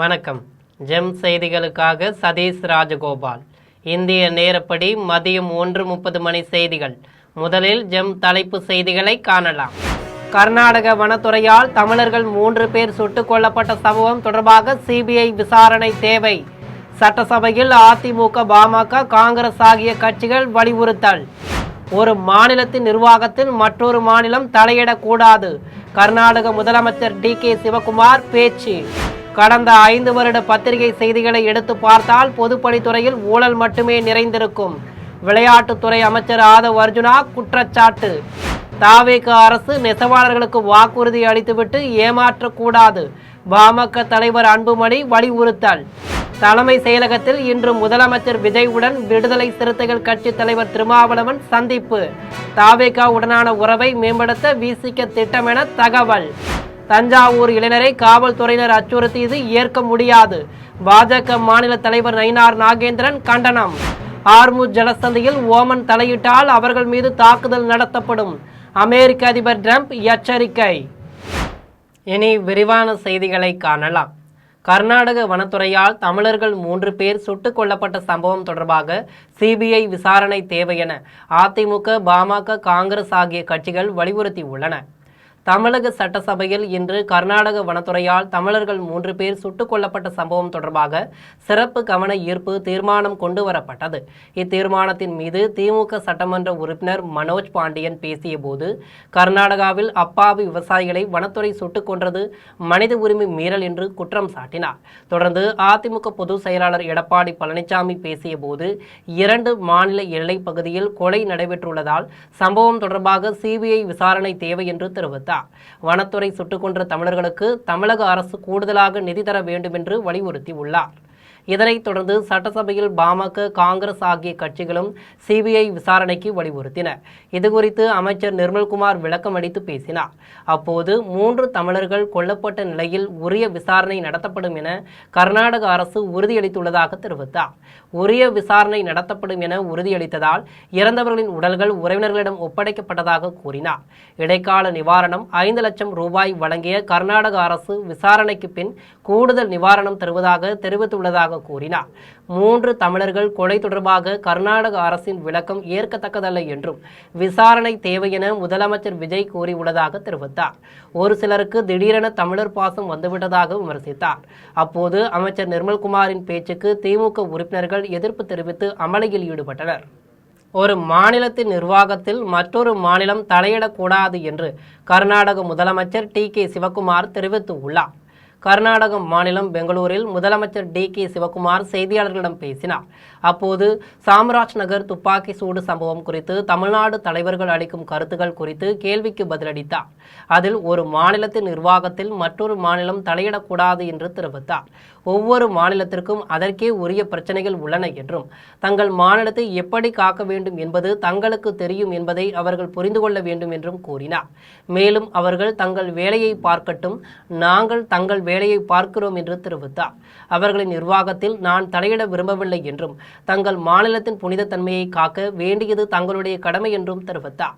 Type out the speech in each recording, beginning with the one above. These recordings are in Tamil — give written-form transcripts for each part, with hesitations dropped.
வணக்கம். ஜெம் செய்திகளுக்காக சதீஷ் ராஜகோபால். இந்திய நேரப்படி மதியம் 1:30 மணி செய்திகள். முதலில் ஜெம் தலைப்பு செய்திகளை காணலாம். கர்நாடக வனத்துறையால் தமிழர்கள் 3 பேர் சுட்டுக் கொல்லப்பட்ட சம்பவம் தொடர்பாக சிபிஐ விசாரணை தேவை. சட்டசபையில் அதிமுக, பாமக, காங்கிரஸ் ஆகிய கட்சிகள் வலியுறுத்தல். ஒரு மாநிலத்தின் நிர்வாகத்தில் மற்றொரு மாநிலம் தலையிடக்கூடாது. கர்நாடக முதலமைச்சர் டி.கே. சிவகுமார் பேச்சு. கடந்த 5 வருட பத்திரிகை செய்திகளை எடுத்து பார்த்தால் பொதுப்பணித்துறையில் ஊழல் மட்டுமே நிறைந்திருக்கும். விளையாட்டுத்துறை அமைச்சர் ஆதவ் அர்ஜுனா குற்றச்சாட்டு. தாவேக அரசு நெசவாளர்களுக்கு வாக்குறுதி அளித்துவிட்டு ஏமாற்றக்கூடாது. பாமக தலைவர் அன்புமணி வலியுறுத்தல். தலைமை செயலகத்தில் இன்று முதலமைச்சர் விஜயுடன் விடுதலை சிறுத்தைகள் கட்சி தலைவர் திருமாவளவன் சந்திப்பு. தாவேக உடனான உறவை மேம்படுத்த விசிக திட்டம் என தகவல். தஞ்சாவூர் இளைஞரை காவல்துறையினர் அச்சுறுத்தியது ஏற்க முடியாது. பாஜக மாநில தலைவர் நயினார் நாகேந்திரன் கண்டனம். ஹார்முஸ் ஜலசந்தியில் ஓமன் தலையிட்டால் அவர்கள் மீது தாக்குதல் நடத்தப்படும். அமெரிக்க அதிபர் டிரம்ப் எச்சரிக்கை. இனி விரிவான செய்திகளை காணலாம். கர்நாடக வனத்துறையால் தமிழர்கள் 3 பேர் சுட்டுக் கொல்லப்பட்ட சம்பவம் தொடர்பாக சிபிஐ விசாரணை தேவை என அதிமுக, பாமக, காங்கிரஸ் ஆகிய கட்சிகள் வலியுறுத்தியுள்ளன. தமிழக சட்டசபையில் இன்று கர்நாடக வனத்துறையால் தமிழர்கள் 3 பேர் சுட்டுக் கொல்லப்பட்ட சம்பவம் தொடர்பாக சிறப்பு கவன ஈர்ப்பு தீர்மானம் கொண்டு வரப்பட்டது. இத்தீர்மானத்தின் மீது திமுக சட்டமன்ற உறுப்பினர் மனோஜ் பாண்டியன் பேசிய போது, கர்நாடகாவில் அப்பாவி விவசாயிகளை வனத்துறை சுட்டுக் கொன்றது மனித உரிமை மீறல் என்று குற்றம் சாட்டினார். தொடர்ந்து அதிமுக பொதுச் செயலாளர் எடப்பாடி பழனிசாமி பேசிய போது, 2 மாநில எல்லை பகுதியில் கொலை நடைபெற்றுள்ளதால் சம்பவம் தொடர்பாக சிபிஐ விசாரணை தேவை என்று தெரிவித்தார். வனத்துறை சுட்டுக் கொன்ற தமிழர்களுக்கு தமிழக அரசு கூடுதலாக நிதி தர வேண்டும் என்று வலியுறுத்தியுள்ளார். இதனைத் தொடர்ந்து சட்டசபையில் பாமக, காங்கிரஸ் ஆகிய கட்சிகளும் சிபிஐ விசாரணைக்கு வலியுறுத்தின. இதுகுறித்து அமைச்சர் நிர்மல்குமார் விளக்கம் அளித்து பேசினார். அப்போது 3 தமிழர்கள் கொல்லப்பட்ட நிலையில் உரிய விசாரணை நடத்தப்படும் என கர்நாடக அரசு உறுதியளித்துள்ளதாக தெரிவித்தார். உரிய விசாரணை நடத்தப்படும் என உறுதியளித்ததால் இறந்தவர்களின் உடல்கள் உறவினர்களிடம் ஒப்படைக்கப்பட்டதாக கூறினார். இடைக்கால நிவாரணம் 5 லட்சம் ரூபாய் வழங்கிய கர்நாடக அரசு விசாரணைக்கு பின் கூடுதல் நிவாரணம் தருவதாக தெரிவித்துள்ளதாக கூறினார். 3 தமிழர்கள் கொலை தொடர்பாக கர்நாடக அரசின் விளக்கம் ஏற்கத்தக்கதல்ல என்றும் விசாரணை தேவை என முதலமைச்சர் விஜய் கூறியுள்ளதாக தெரிவித்தார். ஒரு சிலருக்கு திடீரென தமிழர் பாசம் வந்துவிட்டதாக விமர்சித்தார். அப்போது அமைச்சர் நிர்மல்குமாரின் பேச்சுக்கு திமுக உறுப்பினர்கள் எதிர்ப்பு தெரிவித்து அமளியில் ஈடுபட்டனர். ஒரு மாநிலத்தின் நிர்வாகத்தில் மற்றொரு மாநிலம் தலையிடக்கூடாது என்று கர்நாடக முதலமைச்சர் டி.கே. சிவகுமார் தெரிவித்துள்ளார். கர்நாடக மாநிலம் பெங்களூரில் முதலமைச்சர் டி.கே. சிவகுமார் செய்தியாளர்களிடம் பேசினார். அப்போது சாம்ராஜ் நகர் துப்பாக்கி சூடு சம்பவம் குறித்து தமிழ்நாடு தலைவர்கள் அளிக்கும் கருத்துக்கள் குறித்து கேள்விக்கு பதிலளித்தார். அதில் ஒரு மாநிலத்தின் நிர்வாகத்தில் மற்றொரு மாநிலம் தலையிடக்கூடாது என்று தெரிவித்தார். ஒவ்வொரு மாநிலத்திற்கும் அதற்கே உரிய பிரச்சனைகள் உள்ளன என்றும் தங்கள் மாநிலத்தை எப்படி காக்க வேண்டும் என்பது தங்களுக்கு தெரியும் என்பதை அவர்கள் புரிந்து கொள்ள வேண்டும் என்றும் கூறினார். மேலும் அவர்கள் தங்கள் வேலையை பார்க்கட்டும், நாங்கள் தங்கள் வேலையை பார்க்கிறோம் என்று தெரிவித்தார். அவர்களின் நிர்வாகத்தில் நான் தலையிட விரும்பவில்லை என்றும் தங்கள் மாநிலத்தின் புனித தன்மையை காக்க வேண்டியது தங்களுடைய கடமை என்றும் தெரிவித்தார்.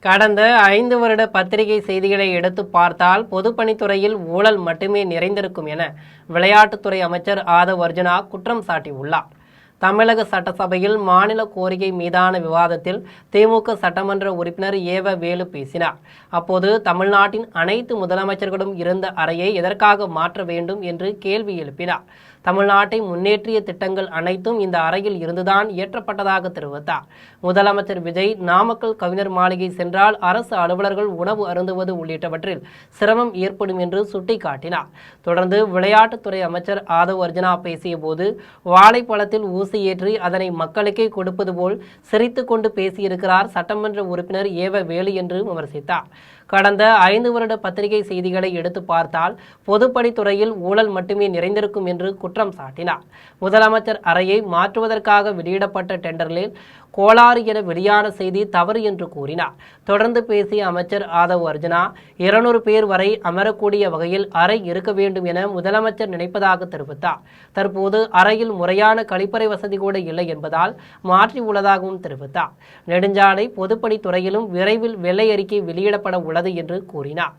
கடந்த 5 வருட பத்திரிகை செய்திகளை எடுத்து பார்த்தால் பொதுப்பணித்துறையில் ஊழல் மட்டுமே நிறைந்திருக்கும் என விளையாட்டுத்துறை அமைச்சர் ஆதவ் அர்ஜுனா குற்றம் சாட்டியுள்ளார். தமிழக சட்டசபையில் மாநில கோரிக்கை மீதான விவாதத்தில் திமுக சட்டமன்ற உறுப்பினர் ஏவ வேலு பேசினார். அப்போது தமிழ்நாட்டின் அனைத்து முதலமைச்சர்களும் இருந்த அறையை எதற்காக மாற்ற வேண்டும் என்று கேள்வி எழுப்பினார். தமிழ்நாட்டை முன்னேற்றிய திட்டங்கள் அனைத்தும் இந்த அறையில் இருந்துதான் இயற்றப்பட்டதாக தெரிவித்தார். முதலமைச்சர் விஜய் நாமக்கல் கவிஞர் மாளிகை சென்றால் அரசு அலுவலர்கள் உணவு அருந்துவது உள்ளிட்டவற்றில் சிரமம் ஏற்படும் என்று சுட்டிக்காட்டினார். தொடர்ந்து விளையாட்டுத்துறை அமைச்சர் ஆதவ் அர்ஜுனா பேசிய போது, வாழைப்பழத்தில் ஊசி ஏற்றி அதனை மக்களுக்கே கொடுப்பது போல் சிரித்து கொண்டு பேசியிருக்கிறார் சட்டமன்ற உறுப்பினர் ஏவ வேலு என்று விமர்சித்தார். கடந்த 5 வருட பத்திரிகை செய்திகளை எடுத்து பார்த்தால் பொதுப்பணித்துறையில் ஊழல் மட்டுமே நிறைந்திருக்கும் என்று குற்றம் சாட்டினார். முதலமைச்சர் அறையை மாற்றுவதற்காக வெளியிடப்பட்ட டெண்டரில் கோளாறு என வெளியான செய்தி தவறு என்று கூறினார். தொடர்ந்து பேசிய அமைச்சர் ஆதவ் அர்ஜுனா, 200 பேர் வரை அமரக்கூடிய வகையில் அறை இருக்க வேண்டும் என முதலமைச்சர் நினைப்பதாக தெரிவித்தார். தற்போது அறையில் முறையான கழிப்பறை வசதி கூட இல்லை என்பதால் மாற்றியுள்ளதாகவும் தெரிவித்தார். நெடுஞ்சாலை பொதுப்பணித்துறையிலும் விரைவில் வெள்ளை அறிக்கை வெளியிடப்பட உள்ளது என்று கூறினார்.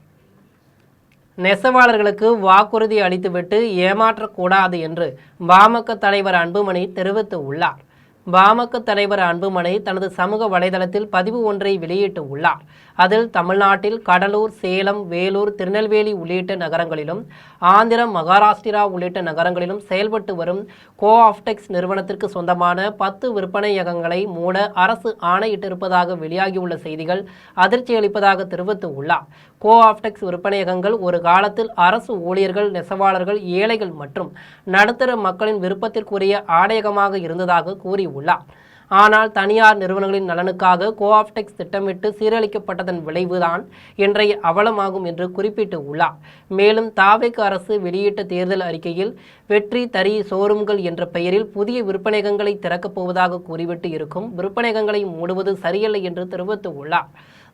நெசவாளர்களுக்கு வாக்குறுதி அளித்துவிட்டு ஏமாற்றக்கூடாது என்று பாமக தலைவர் அன்புமணி தெரிவித்து உள்ளார். பாமக தலைவர் அன்புமணி தனது சமூக வலைதளத்தில் பதிவு ஒன்றை வெளியிட்டு உள்ளார். அதில் தமிழ்நாட்டில் கடலூர், சேலம், வேலூர், திருநெல்வேலி உள்ளிட்ட நகரங்களிலும் ஆந்திரம், மகாராஷ்டிரா உள்ளிட்ட நகரங்களிலும் செயல்பட்டு வரும் கோஆப்டெக்ஸ் நிறுவனத்திற்கு சொந்தமான 10 விற்பனையகங்களை மூட அரசு ஆணையிட்டிருப்பதாக வெளியாகியுள்ள செய்திகள் அதிர்ச்சி அளிப்பதாக தெரிவித்து உள்ளார். கோஆப்டெக்ஸ் விற்பனையகங்கள் ஒரு காலத்தில் அரசு ஊழியர்கள், நெசவாளர்கள், ஏழைகள் மற்றும் நடுத்தர மக்களின் விருப்பத்திற்குரிய ஆணையகமாக இருந்ததாக கூறியுள்ளார். ஆனால் தனியார் நிறுவனங்களின் நலனுக்காக கோஆப்டெக்ஸ் திட்டமிட்டு சீரழிக்கப்பட்டதன் விளைவுதான் இன்றைய அவலமாகும் என்று குறிப்பிட்டு உள்ளார். மேலும் தாவேக அரசு வெளியிட்ட தேர்தல் அறிக்கையில் வெற்றி தறி ஷோரூம்கள் என்ற பெயரில் புதிய விற்பனையகங்களை திறக்கப் போவதாக கூறிவிட்டு இருக்கும் விற்பனையகங்களை மூடுவது சரியல்ல என்று தெரிவித்து உள்ளார்.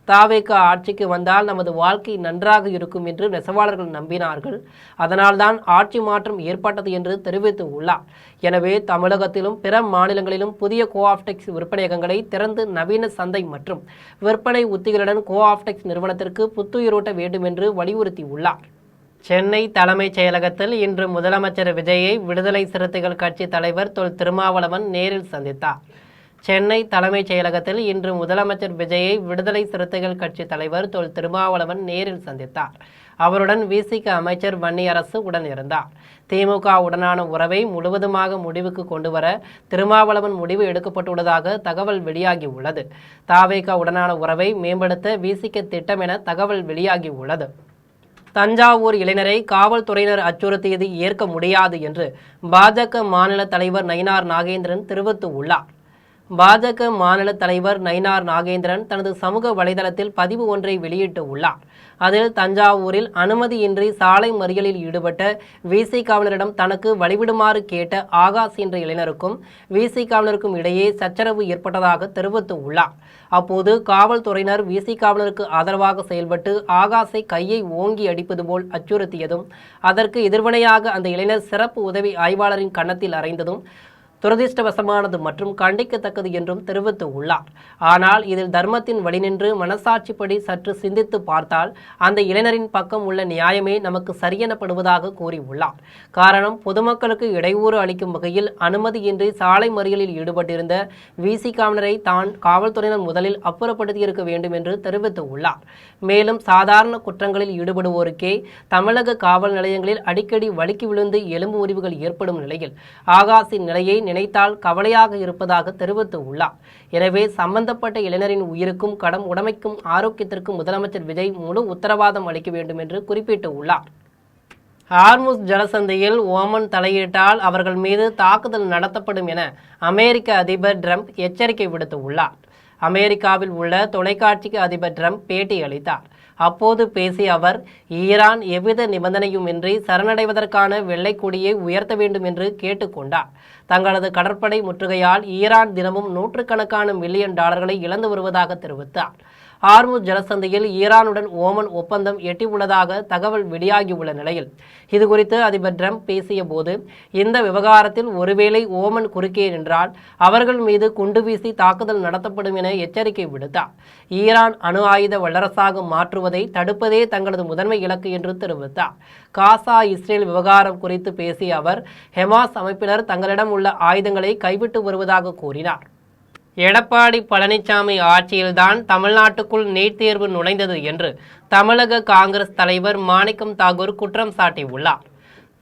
தாவேக ஆட்சிக்கு வந்தால் நமது வாழ்க்கை நன்றாக இருக்கும் என்று நெசவாளர்கள் நம்பினார்கள். அதனால்தான் ஆட்சி மாற்றம் ஏற்பட்டது என்று தெரிவித்து உள்ளார். எனவே தமிழகத்திலும் பிற மாநிலங்களிலும் புதிய கோஆப்டெக்ஸ் விற்பனையகங்களை திறந்து நவீன சந்தை மற்றும் விற்பனை உத்திகளுடன் கோஆப்டெக்ஸ் நிறுவனத்திற்கு புத்துயிரூட்ட வேண்டும் என்று வலியுறுத்தியுள்ளார். சென்னை தலைமைச் செயலகத்தில் இன்று முதலமைச்சர் விஜயை விடுதலை சிறுத்தைகள் கட்சி தலைவர் தொல் திருமாவளவன் நேரில் சந்தித்தார். சென்னை தலைமைச் செயலகத்தில் இன்று முதலமைச்சர் விஜயை விடுதலை சிறுத்தைகள் கட்சி தலைவர் தொல் திருமாவளவன் நேரில் சந்தித்தார். அவருடன் விசிக அமைச்சர் வன்னியரசு உடன் இருந்தார். திமுக உடனான உறவை முழுவதுமாக முடிவுக்கு கொண்டுவர திருமாவளவன் முடிவு எடுக்கப்பட்டுள்ளதாக தகவல் வெளியாகியுள்ளது. தாவேக உடனான உறவை மேம்படுத்த விசிக திட்டம் என தகவல் வெளியாகியுள்ளது. தஞ்சாவூர் இளைஞரை காவல்துறையினர் அச்சுறுத்தியது ஏற்க முடியாது என்று பாஜக மாநில தலைவர் நயினார் நாகேந்திரன் தெரிவித்து உள்ளார். பாஜக மாநில தலைவர் நயினார் நாகேந்திரன் தனது சமூக வலைதளத்தில் பதிவு ஒன்றை வெளியிட்டு உள்ளார். அதில் தஞ்சாவூரில் அனுமதியின்றி சாலை மறியலில் ஈடுபட்ட விசிகாவினரிடம் தனக்கு வழிவிடுமாறு கேட்ட ஆகாஷ் என்ற இளைஞருக்கும் விசிகாவினருக்கும் இடையே சச்சரவு ஏற்பட்டதாக தெரிவித்து உள்ளார். அப்போது காவல்துறையினர் விசிகாவினருக்கு ஆதரவாக செயல்பட்டு ஆகாஷை கையை ஓங்கி அடிப்பது போல் அச்சுறுத்தியதும் அதற்கு எதிர்வினையாக அந்த இளைஞர் சிறப்பு உதவி ஆய்வாளரின் கன்னத்தில் அறைந்ததும் துரதிர்ஷ்டவசமானது மற்றும் கண்டிக்கத்தக்கது என்றும் தெரிவித்து உள்ளார். ஆனால் இதில் தர்மத்தின் வழி நின்று மனசாட்சிப்படி சற்று சிந்தித்து பார்த்தால் அந்த இளைஞரின் பக்கம் உள்ள நியாயமே நமக்கு சரியெனப்படுவதாக கூறியுள்ளார். காரணம், பொதுமக்களுக்கு இடையூறு அளிக்கும் வகையில் அனுமதியின்றி சாலை மறியலில் ஈடுபட்டிருந்த விசிகாவினரை தான் காவல்துறையினர் முதலில் அப்புறப்படுத்தியிருக்க வேண்டும் என்று தெரிவித்து உள்ளார். மேலும் சாதாரண குற்றங்களில் ஈடுபடுவோருக்கே தமிழக காவல் நிலையங்களில் அடிக்கடி வழுக்கி விழுந்து எலும்பு முறிவுகள் ஏற்படும் நிலையில் ஆகாஷின் நிலையை நினைத்தால் கவலையாக இருப்பதாக தெரிவித்து உள்ளார். எனவே சம்பந்தப்பட்ட இளைஞரின் உயிருக்கும் கடன் உடைமைக்கும் ஆரோக்கியத்திற்கும் முதலமைச்சர் விஜய் முழு உத்தரவாதம் அளிக்க வேண்டும் என்று குறிப்பிட்டு உள்ளார். ஹார்முஸ் ஜலசந்தியில் ஓமன் தலையிட்டால் அவர்கள் மீது தாக்குதல் நடத்தப்படும் என அமெரிக்க அதிபர் டிரம்ப் எச்சரிக்கை விடுத்து உள்ளார். அமெரிக்காவில் உள்ள தொலைக்காட்சிக்கு அதிபர் டிரம்ப் பேட்டி அளித்தார். அப்போது பேசிய அவர், ஈரான் எவ்வித நிபந்தனையுமின்றி சரணடைவதற்கான வெள்ளை கொடியை உயர்த்த வேண்டும் என்று கேட்டுக்கொண்டார். தங்களது கடற்படை முற்றுகையால் ஈரான் தினமும் நூற்றுக்கணக்கான மில்லியன் டாலர்களை இழந்து வருவதாக தெரிவித்தார். ஹார்முஸ் ஜலசந்தியில் ஈரானுடன் ஓமன் ஒப்பந்தம் எட்டியுள்ளதாக தகவல் வெளியாகியுள்ள நிலையில் இதுகுறித்து அதிபர் டிரம்ப் பேசிய போது, இந்த விவகாரத்தில் ஒருவேளை ஓமன் குறுக்கே நின்றால் அவர்கள் மீது குண்டு வீசி தாக்குதல் நடத்தப்படும் என எச்சரிக்கை விடுத்தார். ஈரான் அணு ஆயுத வல்லரசாக மாற்றுவதை தடுப்பதே தங்களது முதன்மை இலக்கு என்று தெரிவித்தார். காசா இஸ்ரேல் விவகாரம் குறித்து பேசிய அவர், ஹமாஸ் அமைப்பினர் தங்களிடம் உள்ள ஆயுதங்களை கைவிட்டு வருவதாக கூறினார். எடப்பாடி பழனிசாமி ஆட்சியில்தான் தமிழ்நாட்டுக்குள் நீட் தேர்வு நுழைந்தது என்று தமிழக காங்கிரஸ் தலைவர் மாணிக்கம் தாகூர் குற்றம் சாட்டியுள்ளார்.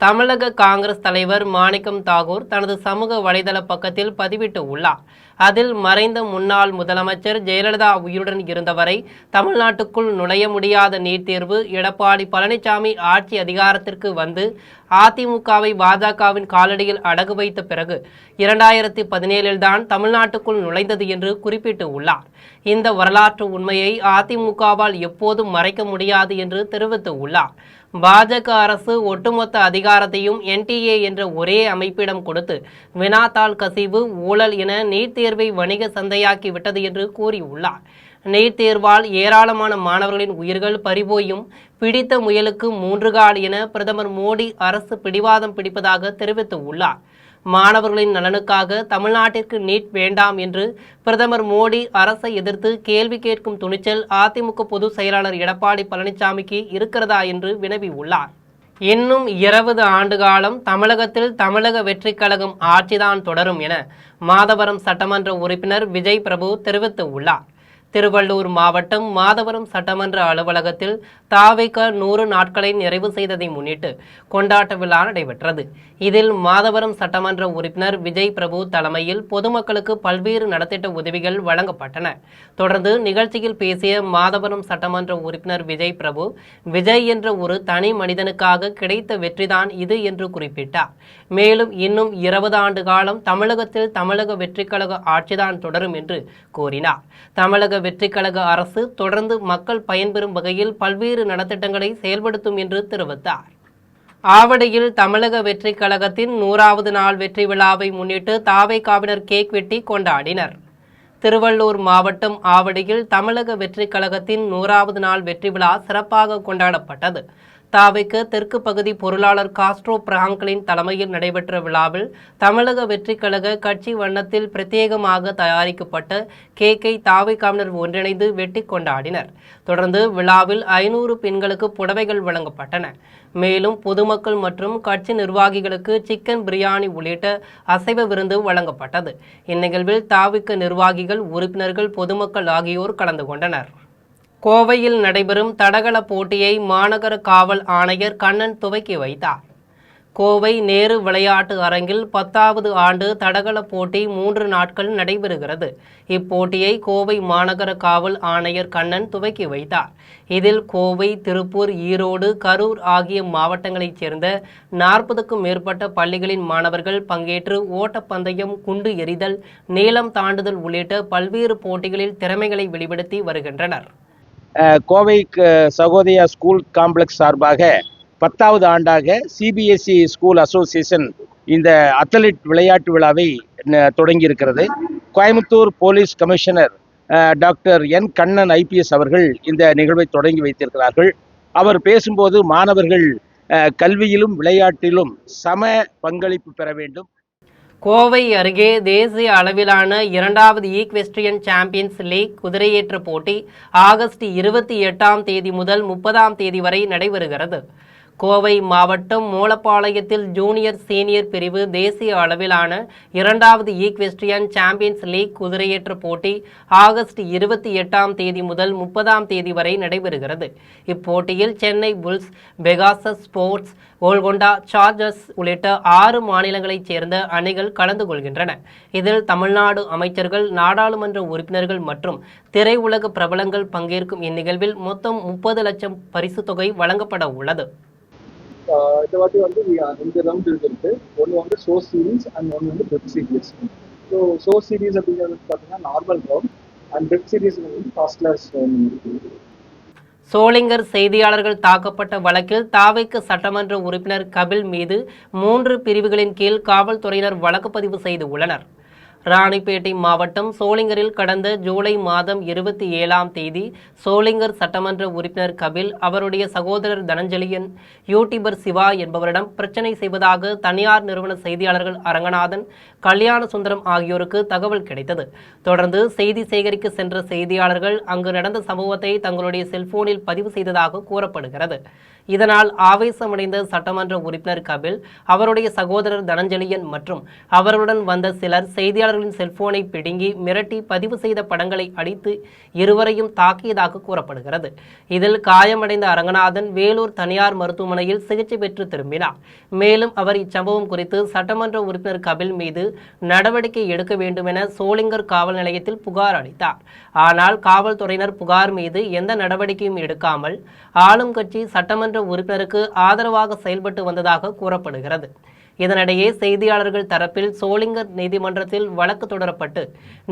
தமிழக காங்கிரஸ் தலைவர் மாணிக்கம் தாகூர் தனது சமூக வலைதள பக்கத்தில் பதிவிட்டு உள்ளார். அதில் மறைந்த முன்னாள் முதலமைச்சர் ஜெயலலிதா உயிருடன் இருந்தவரை தமிழ்நாட்டுக்குள் நுழைய முடியாத நீட் தேர்வு எடப்பாடி பழனிசாமி ஆட்சி அதிகாரத்திற்கு வந்து அதிமுகவை பாஜகவின் காலடியில் அடகு வைத்த பிறகு 2017 தான் தமிழ்நாட்டுக்குள் நுழைந்தது என்று குறிப்பிட்டு உள்ளார். இந்த வரலாற்று உண்மையை அதிமுகவால் எப்போதும் மறைக்க முடியாது என்று தெரிவித்து உள்ளார். பாஜக அரசு ஒட்டுமொத்த அதிகாரத்தையும் என்டிஏ என்ற ஒரே அமைப்பிடம் கொடுத்து வினாத்தாள் கசிவு, ஊழல் என நீட் தேர்வை வணிக சந்தையாக்கி விட்டது என்று கூறியுள்ளார். நீட் தேர்வால் ஏராளமான மாணவர்களின் உயிர்கள் பறிபோயும் பிடித்த முயலுக்கு 3 கால் என பிரதமர் மோடி அரசு பிடிவாதம் பிடிப்பதாக தெரிவித்து உள்ளார். மாணவர்களின் நலனுக்காக தமிழ்நாட்டிற்கு நீட் வேண்டாம் என்று பிரதமர் மோடி அரசை எதிர்த்து கேள்வி கேட்கும் துணிச்சல் அதிமுக பொதுச் செயலாளர் எடப்பாடி பழனிசாமிக்கு இருக்கிறதா என்று வினவியுள்ளார். இன்னும் 20 ஆண்டு காலம் தமிழகத்தில் தமிழக வெற்றிக் கழகம் ஆட்சிதான் தொடரும் என மாதவரம் சட்டமன்ற உறுப்பினர் விஜய் பிரபு தெரிவித்துள்ளார். திருவள்ளூர் மாவட்டம் மாதவரம் சட்டமன்ற அலுவலகத்தில் தாவேக 100 நாட்களை நிறைவு செய்ததை முன்னிட்டு கொண்டாட்ட விழா நடைபெற்றது. இதில் மாதவரம் சட்டமன்ற உறுப்பினர் விஜய் பிரபு தலைமையில் பொதுமக்களுக்கு பல்வேறு நலத்திட்ட உதவிகள் வழங்கப்பட்டன. தொடர்ந்து நிகழ்ச்சியில் பேசிய மாதவரம் சட்டமன்ற உறுப்பினர் விஜய் பிரபு, விஜய் என்ற ஒரு தனி மனிதனுக்காக கிடைத்த வெற்றிதான் இது என்று குறிப்பிட்டார். மேலும் இன்னும் 20 ஆண்டு காலம் தமிழகத்தில் தமிழக வெற்றிக் கழக ஆட்சிதான் தொடரும் என்று கூறினார். தமிழக வெற்றிக் கழக அரசு தொடர்ந்து மக்கள் பயன்பெறும் வகையில் பல்வேறு நலத்திட்டங்களை செயல்படுத்தும் என்று தெரிவித்தார். ஆவடியில் தமிழக வெற்றிக் கழகத்தின் 100வது நாள் வெற்றி விழாவை முன்னிட்டு தாவேகாவினர் கேக் வெட்டி கொண்டாடினர். திருவள்ளூர் மாவட்டம் ஆவடியில் தமிழக வெற்றிக் கழகத்தின் 100வது நாள் வெற்றி விழா சிறப்பாக கொண்டாடப்பட்டது. தாவேக தெற்கு பகுதி பொருளாளர் காஸ்ட்ரோ பிராங்க்லின் தலைமையில் நடைபெற்ற விழாவில் தமிழக வெற்றிக் கழக கட்சி வண்ணத்தில் பிரத்யேகமாக தயாரிக்கப்பட்ட கேக்கை தாவேகாவினர் ஒன்றிணைந்து வெட்டி கொண்டாடினர். தொடர்ந்து விழாவில் 500 பெண்களுக்கு புடவைகள் வழங்கப்பட்டன. மேலும் பொதுமக்கள் மற்றும் கட்சி நிர்வாகிகளுக்கு சிக்கன் பிரியாணி உள்ளிட்ட அசைவ விருந்து வழங்கப்பட்டது. இந்நிகழ்வில் தாவேக நிர்வாகிகள், உறுப்பினர்கள், பொதுமக்கள் ஆகியோர் கலந்து கொண்டனர். கோவையில் நடைபெறும் தடகள போட்டியை மாநகர காவல் ஆணையர் கண்ணன் துவக்கி வைத்தார். கோவை நேரு விளையாட்டு அரங்கில் 10வது ஆண்டு தடகள போட்டி 3 நாட்கள் நடைபெறுகிறது. இப்போட்டியை கோவை மாநகர காவல் ஆணையர் கண்ணன் துவக்கி வைத்தார். இதில் கோவை, திருப்பூர், ஈரோடு, கரூர் ஆகிய மாவட்டங்களைச் சேர்ந்த 40க்கும் மேற்பட்ட பள்ளிகளின் மாணவர்கள் பங்கேற்று ஓட்டப்பந்தயம், குண்டு எறிதல், நீளம் தாண்டுதல் உள்ளிட்ட பல்வேறு போட்டிகளில் திறமைகளை வெளிப்படுத்தி வருகின்றனர். கோவை சகோதயா ஸ்கூல் காம்ப்ளெக்ஸ் சார்பாக 10வது ஆண்டாக சிபிஎஸ்இ ஸ்கூல் அசோசியேஷன் இந்த அத்லெட் விளையாட்டு விழாவை தொடங்கியிருக்கிறது. கோயம்புத்தூர் போலீஸ் கமிஷனர் டாக்டர் என் கண்ணன் ஐபிஎஸ் அவர்கள் இந்த நிகழ்வை தொடங்கி வைத்திருக்கிறார்கள். அவர் பேசும்போது மாணவர்கள் கல்வியிலும் விளையாட்டிலும் சம பங்களிப்பு பெற வேண்டும். கோவை அருகே தேசிய அளவிலான 2வது ஈக்வெஸ்ட்ரியன் சாம்பியன்ஸ் லீக் குதிரையேற்ற போட்டி ஆகஸ்ட் 28ஆம் தேதி முதல் 30ஆம் தேதி வரை நடைபெறுகிறது. கோவை மாவட்டம் மூலப்பாளையத்தில் ஜூனியர் சீனியர் பிரிவு தேசிய அளவிலான 2வது ஈக்வெஸ்ட்ரியன் சாம்பியன்ஸ் லீக் குதிரையேற்ற போட்டி ஆகஸ்ட் 28ஆம் தேதி முதல் 30ஆம் தேதி வரை நடைபெறுகிறது. இப்போட்டியில் Chennai Bulls, Pegasus Sports, Golconda Chargers உள்ளிட்ட 6 மாநிலங்களைச் சேர்ந்த அணிகள் கலந்து கொள்கின்றன. இதில் தமிழ்நாடு அமைச்சர்கள், நாடாளுமன்ற உறுப்பினர்கள் மற்றும் திரையுலக பிரபலங்கள் பங்கேற்கும் இந்நிகழ்வில் மொத்தம் 30 லட்சம் பரிசு தொகை வழங்கப்பட உள்ளது. இந்த வாட்டி வந்து 2 ரவுண்ட் இருக்கு. ஒன்று வந்து ஷோ சீரீஸ் அண்ட் ஒன்று வந்து web series. So show series அப்படிங்கிறது பார்த்தீங்கன்னா normal round and web series வந்து ஃபர்ஸ்ட் கிளாஸ். சோளிங்கர் செய்தியாளர்கள் தாக்கப்பட்ட வழக்கில் தாவேக சட்டமன்ற உறுப்பினர் கபில் மீது 3 பிரிவுகளின் கீழ் காவல்துறையினர் வழக்கு பதிவு செய்து உள்ளனர். ராணிப்பேட்டை மாவட்டம் சோளிங்கரில் கடந்த ஜூலை மாதம் 27ஆம் தேதி சோளிங்கர் சட்டமன்ற உறுப்பினர் கபில் அவருடைய சகோதரர் தனஞ்சலியன், யூடியூபர் சிவா என்பவரிடம் பிரச்சனை செய்வதாக தனியார் நிறுவன செய்தியாளர்கள் அரங்கநாதன், கல்யாண சுந்தரம் ஆகியோருக்கு தகவல் கிடைத்தது. தொடர்ந்து செய்தி சேகரிக்க சென்ற செய்தியாளர்கள் அங்கு நடந்த சம்பவத்தை தங்களுடைய செல்போனில் பதிவு செய்ததாக கூறப்படுகிறது. இதனால் ஆவேசமடைந்த சட்டமன்ற உறுப்பினர் கபில் அவருடைய சகோதரர் தனஞ்சலியன் மற்றும் அவருடன் வந்த சிலர் செய்தியாளர்களின் செல்போனை பிடுங்கி மிரட்டி பதிவு செய்த படங்களை அடித்து இருவரையும் தாக்கியதாக கூறப்படுகிறது. இதில் காயமடைந்த அரங்கநாதன் வேலூர் தனியார் மருத்துவமனையில் சிகிச்சை பெற்று திரும்பினார். மேலும் அவர் இச்சம்பவம் குறித்து சட்டமன்ற உறுப்பினர் கபில் மீது நடவடிக்கை எடுக்க வேண்டும் என சோளிங்கர் காவல் நிலையத்தில் புகார் அளித்தார். ஆனால் காவல்துறையினர் புகார் மீது எந்த நடவடிக்கையும் எடுக்காமல் ஆளும் கட்சி சட்டமன்ற உறுப்பினருக்கு ஆதரவாக செயல்பட்டு வந்ததாக கூறப்படுகிறது. இதனிடையே செய்தியாளர்கள் தரப்பில் சோளிங்கர் நீதிமன்றத்தில் வழக்கு தொடரப்பட்டு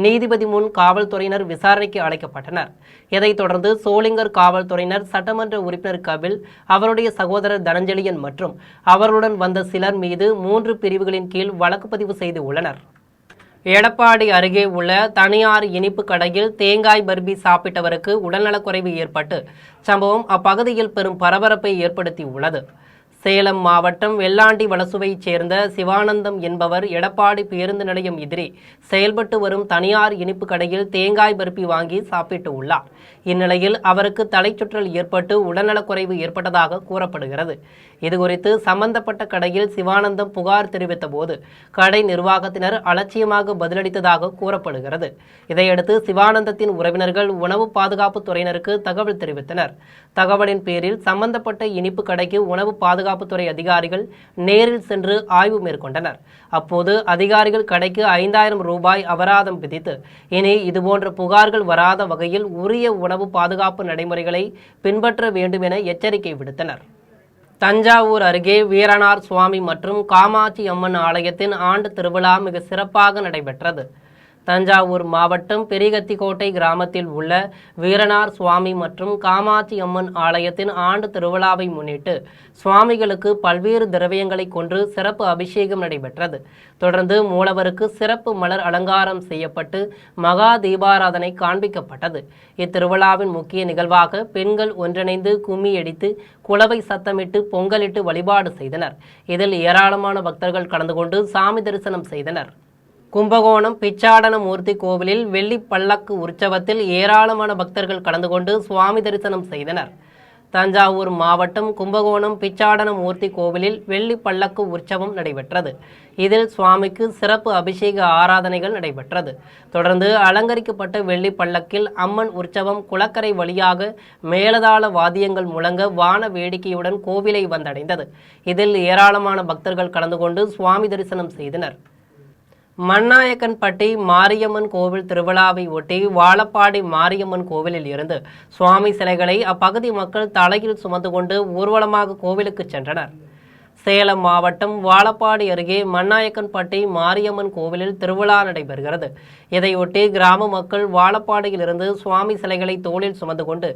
நீதிபதி முன் காவல்துறையினர் விசாரணைக்கு அழைக்கப்பட்டனர். இதைத் தொடர்ந்து சோளிங்கர் காவல்துறையினர் சட்டமன்ற உறுப்பினர் கபில், அவருடைய சகோதரர் தனஞ்சலியன் மற்றும் அவருடன் வந்த சிலர் மீது 3 பிரிவுகளின் கீழ் வழக்கு பதிவு செய்து உள்ளனர். எடப்பாடி அருகே உள்ள தனியார் இனிப்பு கடையில் தேங்காய் பர்பி சாப்பிட்டவருக்கு உடல்நலக்குறைவு ஏற்பட்டு சம்பவம் அப்பகுதியில் பெரும் பரபரப்பை ஏற்படுத்தி உள்ளது. சேலம் மாவட்டம் வெள்ளாண்டி வலசுவைச் சேர்ந்த சிவானந்தம் என்பவர் எடப்பாடி பேருந்து நிலையம் எதிரே செயல்பட்டு வரும் தனியார் இனிப்பு கடையில் தேங்காய் பருப்பி வாங்கி சாப்பிட்டு உள்ளார். இந்நிலையில் அவருக்கு தலைச்சுற்றல் ஏற்பட்டு உடல்நலக்குறைவு ஏற்பட்டதாக கூறப்படுகிறது. இதுகுறித்து சம்பந்தப்பட்ட கடையில் சிவானந்தம் புகார் தெரிவித்த போது கடை நிர்வாகத்தினர் அலட்சியமாக பதிலளித்ததாக கூறப்படுகிறது. இதையடுத்து சிவானந்தத்தின் உறவினர்கள் உணவு பாதுகாப்பு துறையினருக்கு தகவல் தெரிவித்தனர். தகவலின் பேரில் சம்பந்தப்பட்ட இனிப்பு கடைக்கு உணவு பாதுகாப்புத்துறை அதிகாரிகள் நேரில் சென்று ஆய்வு மேற்கொண்டனர். அப்போது அதிகாரிகள் கடைக்கு 5000 ரூபாய் அபராதம் விதித்து இனி இதுபோன்ற புகார்கள் வராத வகையில் உரிய உணவு பாதுகாப்பு நடைமுறைகளை பின்பற்ற வேண்டும் என எச்சரிக்கை விடுத்தனர். தஞ்சாவூர் அருகே வீரனார் சுவாமி மற்றும் காமாட்சி அம்மன் ஆலயத்தின் ஆண்டு திருவிழா மிக சிறப்பாக நடைபெற்றது. தஞ்சாவூர் மாவட்டம் பெரிகத்திக்கோட்டை கிராமத்தில் உள்ள வீரனார் சுவாமி மற்றும் காமாட்சி அம்மன் ஆலயத்தின் ஆண்டு திருவிழாவை முன்னிட்டு சுவாமிகளுக்கு பல்வேறு திரவியங்களை கொண்டு சிறப்பு அபிஷேகம் நடைபெற்றது. தொடர்ந்து மூலவருக்கு சிறப்பு மலர் அலங்காரம் செய்யப்பட்டு மகா தீபாராதனை காண்பிக்கப்பட்டது. இத்திருவிழாவின் முக்கிய நிகழ்வாக பெண்கள் ஒன்றிணைந்து கும்மியடித்து குலவை சத்தமிட்டு பொங்கலிட்டு வழிபாடு செய்தனர். இதில் ஏராளமான பக்தர்கள் கலந்து கொண்டு சாமி தரிசனம் செய்தனர். கும்பகோணம் பிச்சாடனமூர்த்தி கோவிலில் வெள்ளி பல்லக்கு உற்சவத்தில் ஏராளமான பக்தர்கள் கலந்து கொண்டு சுவாமி தரிசனம் செய்தனர். தஞ்சாவூர் மாவட்டம் கும்பகோணம் பிச்சாடனமூர்த்தி கோவிலில் வெள்ளி பல்லக்கு உற்சவம் நடைபெற்றது. இதில் சுவாமிக்கு சிறப்பு அபிஷேக ஆராதனைகள் நடைபெற்றது. தொடர்ந்து அலங்கரிக்கப்பட்ட வெள்ளி பல்லக்கில் அம்மன் உற்சவம் குளக்கரை வழியாக மேலதாள வாத்தியங்கள் முழங்க வான வேடிக்கையுடன் கோவிலை வந்தடைந்தது. இதில் ஏராளமான பக்தர்கள் கலந்து கொண்டு சுவாமி தரிசனம் செய்தனர். மண்ணாயக்கன்பட்டி மாரியம்மன் கோவில் திருவிழாவை ஒட்டி வாழப்பாடி மாரியம்மன் கோவிலில் இருந்து சுவாமி சிலைகளை அப்பகுதி மக்கள் தலையில் சுமந்து கொண்டு ஊர்வலமாக கோவிலுக்கு சென்றனர். சேலம் மாவட்டம் வாழப்பாடி அருகே மண்ணாயக்கன்பட்டி மாரியம்மன் கோவிலில் திருவிழா நடைபெறுகிறது. இதையொட்டி கிராம மக்கள் வாழப்பாடியிலிருந்து சுவாமி சிலைகளை தோளில் சுமந்து கொண்டு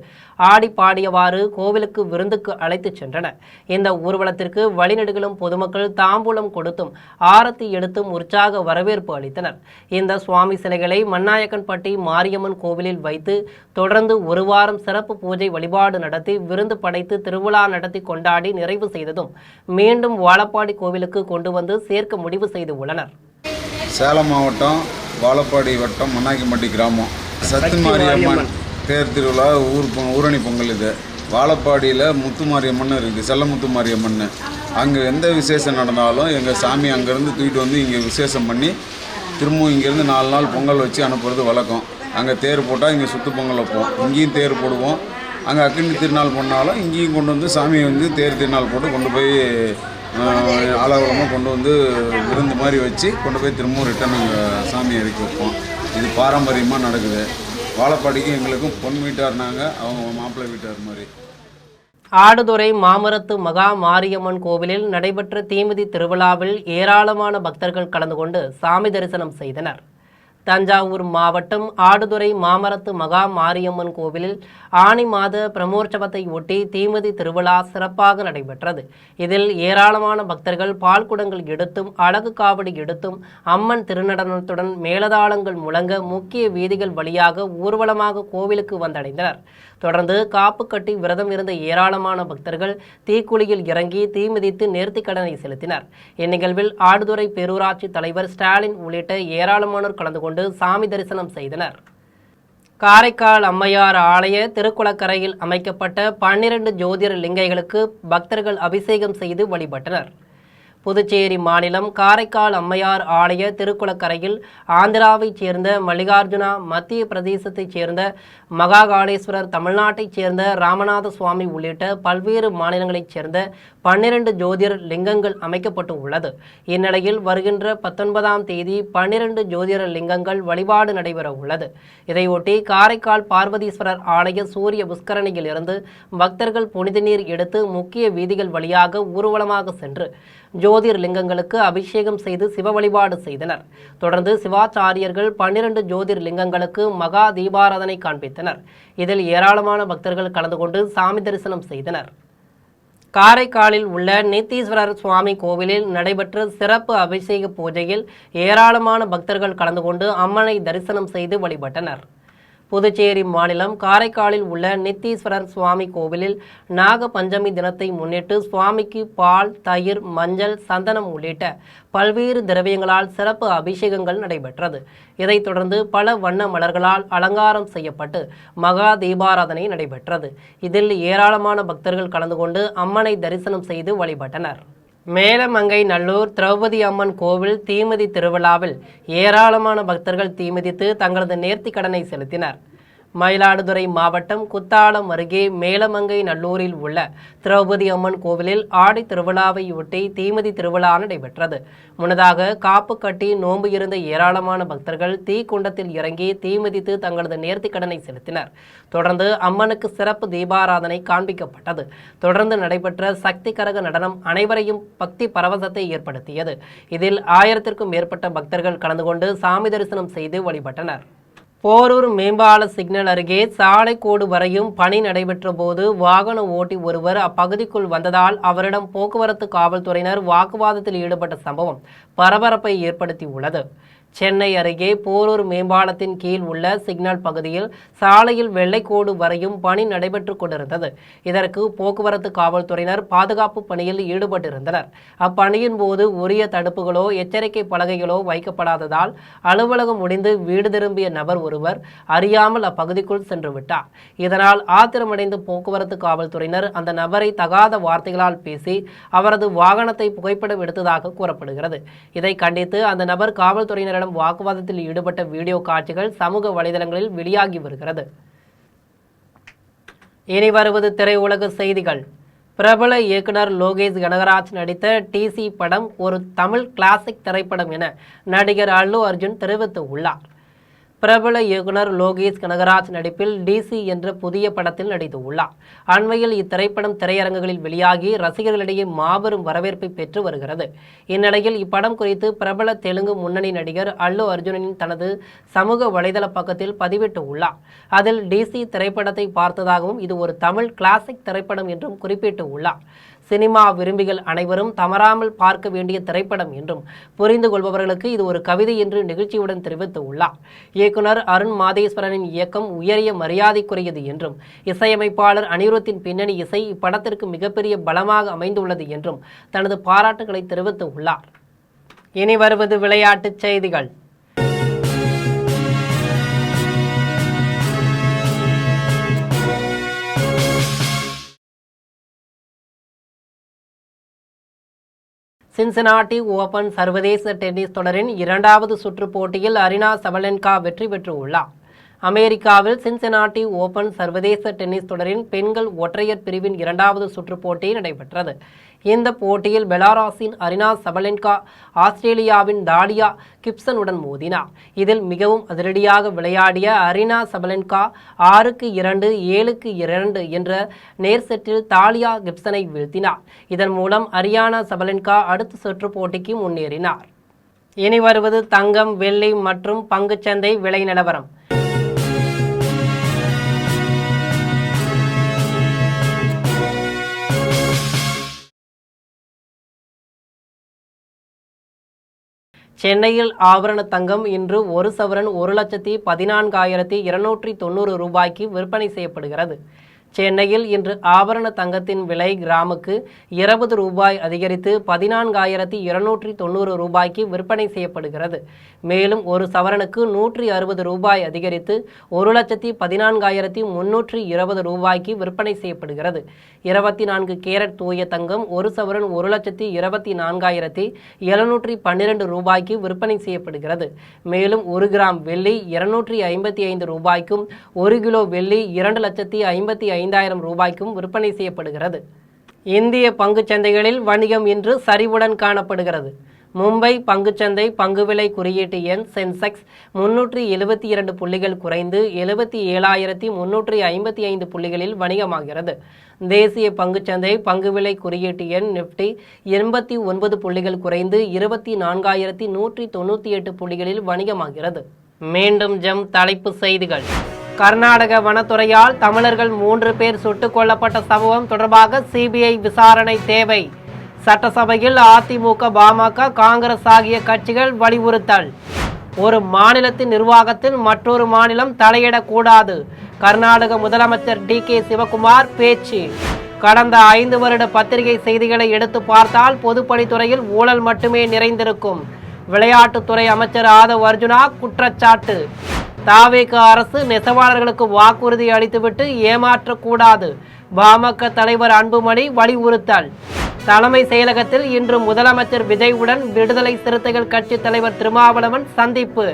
ஆடி பாடியவாறு கோவிலுக்கு விருந்துக்கு அழைத்து சென்றனர். இந்த ஊர்வலத்திற்கு வழிநெடுகிலும் பொதுமக்கள் தாம்பூலம் கொடுத்தும் ஆரத்தி எடுத்தும் உற்சாக வரவேற்பு அளித்தனர். இந்த சுவாமி சிலைகளை மண்ணாயக்கன்பட்டி மாரியம்மன் கோவிலில் வைத்து தொடர்ந்து ஒரு வாரம் சிறப்பு பூஜை வழிபாடு நடத்தி விருந்து படைத்து திருவிழா நடத்தி கொண்டாடி நிறைவு செய்ததும் மீண்டும் வாழப்பாடி கோவிலுக்கு கொண்டு வந்து சேர்க்க முடிவு செய்து உள்ளனர். சேலம் மாவட்டம் வாழப்பாடி வட்டம் மண்ணாயக்கன்பட்டி கிராமம் சத்து மாரியம்மன் தேர் திருவிழா ஊரணி பொங்கல். இது வாழப்பாடியில் முத்து மாரியம்மன் இருக்குது, செல்லமுத்து மாரியம்மன். அங்கே எந்த விசேஷம் நடந்தாலும் எங்கள் சாமி அங்கேருந்து தூக்கிட்டு வந்து இங்கே விசேஷம் பண்ணி திரும்பவும் இங்கேருந்து 4 நாள் பொங்கல் வச்சு அனுப்புறது வழக்கம். அங்கே தேர் போட்டால் இங்கே சுற்று பொங்கல் வைப்போம், இங்கேயும் தேர் போடுவோம். அங்கே அக்கினி திருநாள் பண்ணாலும் இங்கேயும் கொண்டு வந்து சாமியை வந்து தேர் திருநாள் போட்டு கொண்டு போய் அளவுலமாக கொண்டு வந்து விருந்து மாதிரி வச்சு கொண்டு போய் திரும்பவும் ரிட்டன் அங்கே சாமியை இறக்கி வைப்போம். இது பாரம்பரியமாக நடக்குது. வாழப்பாடிக்கும் எங்களுக்கும் பொன் வீட்டார், நாங்கள் அவங்க மாப்பிள்ளை வீட்டார் மாதிரி. ஆடுதுறை மாமரத்து மகா மாரியம்மன் கோவிலில் நடைபெற்ற தீமிதி திருவிழாவில் ஏராளமான பக்தர்கள் கலந்து கொண்டு சாமி தரிசனம் செய்தனர். தஞ்சாவூர் மாவட்டம் ஆடுதுறை மாமரத்து மகா மாரியம்மன் கோவிலில் ஆனி மாத பிரமோற்சவத்தை ஒட்டி தீமிதி திருவிழா சிறப்பாக நடைபெற்றது. இதில் ஏராளமான பக்தர்கள் பால்குடங்கள் எடுத்தும் அழகு காவடி எடுத்தும் அம்மன் திருநடனத்துடன் மேலதாளங்கள் முழங்க முக்கிய வீதிகள் வழியாக ஊர்வலமாக கோவிலுக்கு வந்தடைந்தனர். தொடர்ந்து காப்பு கட்டி விரதம் இருந்த ஏராளமான பக்தர்கள் தீக்குழியில் இறங்கி தீமிதித்து நேர்த்திக்கடனை செலுத்தினர். இந்நிகழ்வில் ஆடுதுறை பேரூராட்சி தலைவர் ஸ்டாலின் உள்ளிட்ட ஏராளமானோர் கலந்து கொண்டு சாமி தரிசனம் செய்தனர். காரைக்கால் அம்மையார் ஆலய திருக்குளக்கரையில் அமைக்கப்பட்ட 12 ஜோதிர் லிங்கைகளுக்கு பக்தர்கள் அபிஷேகம் செய்து வழிபட்டனர். புதுச்சேரி மாநிலம் காரைக்கால் அம்மையார் ஆலய திருக்குளக்கரையில் ஆந்திராவைச் சேர்ந்த மல்லிகார்ஜுனா, மத்திய பிரதேசத்தைச் சேர்ந்த மகாகாளேஸ்வரர், தமிழ்நாட்டைச் சேர்ந்த ராமநாத சுவாமி உள்ளிட்ட பல்வேறு மாநிலங்களைச் சேர்ந்த 12 ஜோதிர் லிங்கங்கள் அமைக்கப்பட்டு உள்ளது. இந்நிலையில் வருகின்ற 19ஆம் தேதி 12 ஜோதிர் லிங்கங்கள் வழிபாடு நடைபெற உள்ளது. இதையொட்டி காரைக்கால் பார்வதீஸ்வரர் ஆலய சூரிய புஷ்கரணியில் இருந்து பக்தர்கள் புனித நீர் எடுத்து முக்கிய வீதிகள் வழியாக ஊர்வலமாக சென்று ஜோதிர் லிங்கங்களுக்கு அபிஷேகம் செய்து சிவ வழிபாடு செய்தனர். தொடர்ந்து சிவாச்சாரியர்கள் 12 ஜோதிர் லிங்கங்களுக்கு மகா தீபாராதனை காண்பித்தனர். இதில் ஏராளமான பக்தர்கள் கலந்து கொண்டு சாமி தரிசனம் செய்தனர். காரைக்காலில் உள்ள நீத்தீஸ்வரர் சுவாமி கோவிலில் நடைபெற்ற சிறப்பு அபிஷேக பூஜையில் ஏராளமான பக்தர்கள் கலந்து கொண்டு அம்மனை தரிசனம் செய்து வழிபட்டனர். புதுச்சேரி மாநிலம் காரைக்காலில் உள்ள நித்தீஸ்வரர் சுவாமி கோவிலில் நாக பஞ்சமி தினத்தை முன்னிட்டு சுவாமிக்கு பால், தயிர், மஞ்சள், சந்தனம் உள்ளிட்ட பல்வேறு திரவியங்களால் சிறப்பு அபிஷேகங்கள் நடைபெற்றது. இதைத் தொடர்ந்து பல வண்ண மலர்களால் அலங்காரம் செய்யப்பட்டு மகா தீபாராதனை நடைபெற்றது. இதில் ஏராளமான பக்தர்கள் கலந்து கொண்டு அம்மனை தரிசனம் செய்து வழிபட்டனர். மேலமங்கை நல்லூர் திரௌபதி அம்மன் கோவில் தீமிதி திருவிழாவில் ஏராளமான பக்தர்கள் தீமிதித்து தங்களது நேர்த்திக் கடனை செலுத்தினர். மயிலாடுதுறை மாவட்டம் குத்தாலம் அருகே மேலமங்கை நல்லூரில் உள்ள திரௌபதி அம்மன் கோவிலில் ஆடி திருவிழாவையொட்டி தீமிதி திருவிழா நடைபெற்றது. முன்னதாக காப்பு கட்டி நோன்பு இருந்த ஏராளமான பக்தர்கள் தீக்குண்டத்தில் இறங்கி தீமிதித்து தங்களது நேர்த்திக் கடனை செலுத்தினர். தொடர்ந்து அம்மனுக்கு சிறப்பு தீபாராதனை காண்பிக்கப்பட்டது. தொடர்ந்து நடைபெற்ற சக்தி கரக நடனம் அனைவரையும் பக்தி பரவசத்தை ஏற்படுத்தியது. இதில் 1000க்கும் மேற்பட்ட பக்தர்கள் கலந்து கொண்டு சாமி தரிசனம் செய்து வழிபட்டனர். போரூர் மேம்பால சிக்னல் அருகே சாலை கோடு வரையும் பணி நடைபெற்ற போது வாகன ஓட்டி ஒருவர் அப்பகுதிக்குள் வந்ததால் அவரிடம் போக்குவரத்து காவல்துறையினர் வாக்குவாதத்தில் ஈடுபட்ட சம்பவம் பரபரப்பை ஏற்படுத்தியுள்ளது. சென்னை அருகே போரூர் மேம்பாலத்தின் கீழ் உள்ள சிக்னல் பகுதியில் சாலையில் வெள்ளைக்கோடு வரையும் பணி நடைபெற்று கொண்டிருந்தது. இதற்கு போக்குவரத்து காவல்துறையினர் பாதுகாப்பு பணியில் ஈடுபட்டிருந்தனர். அப்பணியின் போது உரிய தடுப்புகளோ எச்சரிக்கை பலகைகளோ வைக்கப்படாததால் அலுவலகம் முடிந்து வீடு திரும்பிய நபர் ஒருவர் அறியாமல் அப்பகுதிக்குள் சென்று விட்டார். இதனால் ஆத்திரமடைந்த போக்குவரத்து காவல்துறையினர் அந்த நபரை தகாத வார்த்தைகளால் பேசி அவரது வாகனத்தை புகைப்படம் எடுத்ததாக கூறப்படுகிறது. இதை கண்டித்து அந்த நபர் காவல்துறையினரிடம் வாக்குவாதத்தில் ஈடுபட்ட வீடியோ காட்சிகள் சமூக வலைதளங்களில் வெளியாகி வருகிறது. இனி வருவது திரையுலக செய்திகள். பிரபல இயக்குனர் லோகேஷ் கனகராஜ் நடித்த டிசி படம் ஒரு தமிழ் கிளாசிக் திரைப்படம் என நடிகர் அல்லு அர்ஜுன் தெரிவித்துள்ளார். பிரபல இயக்குனர் லோகேஷ் கனகராஜ் நடிப்பில் டிசி என்ற புதிய படத்தில் நடித்துள்ளார். அண்மையில் இத்திரைப்படம் திரையரங்குகளில் வெளியாகி ரசிகர்களிடையே மாபெரும் வரவேற்பை பெற்று வருகிறது. இந்நிலையில் இப்படம் குறித்து பிரபல தெலுங்கு முன்னணி நடிகர் அல்லு அர்ஜுனின் தனது சமூக வலைதள பக்கத்தில் பதிவிட்டுள்ளார். அதில் டிசி திரைப்படத்தை பார்த்ததாகவும் இது ஒரு தமிழ் கிளாசிக் திரைப்படம் என்றும் குறிப்பிட்டுள்ளார். சினிமா விரும்பிகள் அனைவரும் தவறாமல் பார்க்க வேண்டிய திரைப்படம் என்றும் புரிந்து கொள்பவர்களுக்கு இது ஒரு கவிதை என்று நிகழ்ச்சியுடன் தெரிவித்துள்ளார். இயக்குனர் அருண் மாதேஸ்வரனின் இயக்கம் உயரிய மரியாதைக்குரியது என்றும் இசையமைப்பாளர் அனிருத்தின் பின்னணி இசை இப்படத்திற்கு மிகப்பெரிய பலமாக அமைந்துள்ளது என்றும் தனது பாராட்டுகளை தெரிவித்துள்ளார். இனி வருவது விளையாட்டுச் செய்திகள். சின்சினாட்டி ஓபன் சர்வதேச டென்னிஸ் தொடரின் 2வது சுற்று போட்டியில் அரினா சபலென்கா வெற்றி பெற்றுள்ளார். அமெரிக்காவில் சின்சினாட்டி ஓபன் சர்வதேச டென்னிஸ் தொடரின் பெண்கள் ஒற்றையர் பிரிவின் 2வது சுற்று போட்டி நடைபெற்றது. இந்த போட்டியில் பெலாரஸின் அரினா சபலென்கா ஆஸ்திரேலியாவின் தாலியா கிப்சனுடன் மோதினார். இதில் மிகவும் அதிரடியாக விளையாடிய அரினா சபலென்கா 6-2, 7-2 என்ற நேர் செட்டில் தாலியா கிப்சனை வீழ்த்தினார். இதன் மூலம் அரியானா சபலென்கா அடுத்த சுற்று போட்டிக்கு முன்னேறினார். இனி வருவது தங்கம், வெள்ளி மற்றும் பங்குச்சந்தை விலை நிலவரம். சென்னையில் ஆபரண தங்கம் இன்று 1 சவரன் 1,14,290 ரூபாய்க்கு விற்பனை செய்யப்படுகிறது. சென்னையில் இன்று ஆபரண தங்கத்தின் விலை கிராமுக்கு 20 ரூபாய் அதிகரித்து 14,290 ரூபாய்க்கு விற்பனை செய்யப்படுகிறது. மேலும் ஒரு சவரனுக்கு 160 ரூபாய் அதிகரித்து 1,14,320 ரூபாய்க்கு விற்பனை செய்யப்படுகிறது. 24 கேரட் தூய தங்கம் ஒரு சவரன் 1,24,712 ரூபாய்க்கு விற்பனை செய்யப்படுகிறது. மேலும் 1 கிராம் வெள்ளி 255 ரூபாய்க்கும் 1 கிலோ வெள்ளி 2,55,000 ரூபாய்க்கும் விற்பனை செய்யப்படுகிறது. இந்திய பங்குச்சந்தைகளில் வணிகம் இன்று சரிவுடன் காணப்படுகிறது. மும்பை பங்குச்சந்தை பங்குவிலை குறியீட்டு எண் சென்செக்ஸ் 372 புள்ளிகள் குறைந்து 77,355 புள்ளிகளில் வணிகமாகிறது. தேசிய பங்குச்சந்தை பங்குவிலை குறியீட்டு எண் நிப்டி 89 புள்ளிகள் குறைந்து 24,198 புள்ளிகளில் வணிகமாகிறது. மீண்டும் ஜம் தலைப்பு செய்திகள். கர்நாடக வனத்துறையால் தமிழர்கள் 3 பேர் சுட்டுக் கொல்லப்பட்ட சம்பவம் தொடர்பாக சிபிஐ விசாரணை தேவை. சட்டசபையில் அதிமுக, பாமக, காங்கிரஸ் ஆகிய கட்சிகள் வலியுறுத்தல். ஒரு மாநிலத்தின் நிர்வாகத்தில் மற்றொரு மாநிலம் தலையிடக்கூடாது. கர்நாடக முதலமைச்சர் DK சிவகுமார் பேச்சு. கடந்த 5 வருட பத்திரிகை செய்திகளை எடுத்து பார்த்தால் பொதுப்பணித்துறையில் ஊழல் மட்டுமே நிறைந்திருக்கும். விளையாட்டுத்துறை அமைச்சர் ஆதவ் அர்ஜுனா குற்றச்சாட்டு. தாவேக அரசு நெசவாளர்களுக்கு வாக்குறுதி அளித்துவிட்டு ஏமாற்றக்கூடாது. பாமக தலைவர் அன்புமணி வலியுறுத்தல். தலைமை செயலகத்தில் இன்று முதலமைச்சர் விஜயுடன் விடுதலை சிறுத்தைகள் கட்சி தலைவர் திருமாவளவன் சந்திப்பு.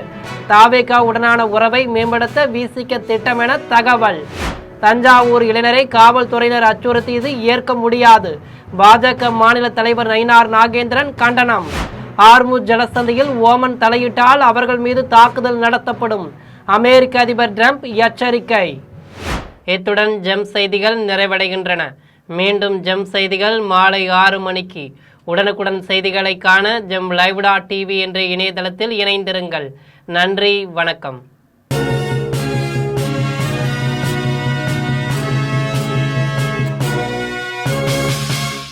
தாவேகா உடனான உறவை மேம்படுத்த விசிக திட்டம் என தகவல். தஞ்சாவூர் இளைஞரை காவல்துறையினர் அச்சுறுத்தியது ஏற்க முடியாது. பாஜக மாநில தலைவர் நயினார் நாகேந்திரன் கண்டனம். ஹார்முஸ் ஜலசந்தியில் ஓமன் தலையிட்டால் அவர்கள் மீது தாக்குதல் நடத்தப்படும். அமெரிக்க அதிபர் டிரம்ப் எச்சரிக்கை. இத்துடன் ஜெம் செய்திகள் நிறைவடைகின்றன. மீண்டும் ஜெம் செய்திகள் மாலை 6 மணிக்கு. உடனுக்குடன் செய்திகளை காண ஜெம் லைவ்.tv என்ற இணையதளத்தில் இணைந்திருங்கள். நன்றி, வணக்கம்.